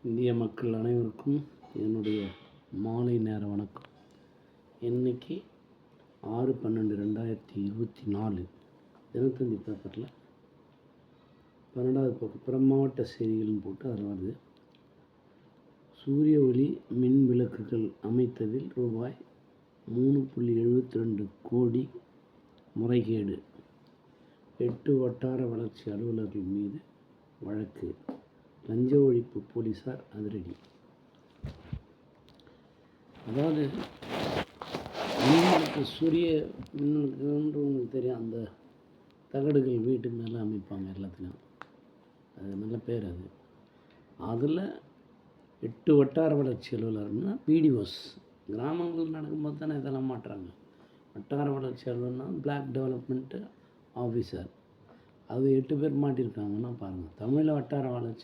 இந்திய மக்கள் அனைவருக்கும் என்னுடைய மாலை நேர வணக்கம். இன்றைக்கி 6/12/2024 தினத்தந்தி பேப்பரில் 12வது பக்கம் பிற மாவட்ட செய்திகள்னு போட்டு அதில் வருது. சூரிய ஒளி மின் விளக்குகள் அமைத்ததில் ரூபாய் 3.72 கோடி முறைகேடு, 8 வட்டார வளர்ச்சி அலுவலர்கள் மீது வழக்கு, லஞ்ச ஒழிப்பு போலீஸார் அதிரடி. அதாவது மின்விளக்கு, சூரிய மின்விளக்குன்ற உங்களுக்கு தெரியும், அந்த தகடுகள் வீட்டு மேலே அமைப்பாங்க எல்லாத்துலேயும், அது நல்ல பேர். அதில் 8 வட்டார வளர்ச்சி அலுவலர்னா பிடிஓஸ், கிராமங்கள் நடக்கும்போது தானே இதெல்லாம் மாட்டுறாங்க. வட்டார வளர்ச்சி அலுவலர்னா பிளாக் டெவலப்மெண்ட்டு ஆஃபீஸர், அது 8 பேர் மாட்டியிருக்காங்கன்னா பாருங்கள். தமிழில் வட்டார வளர்ச்சி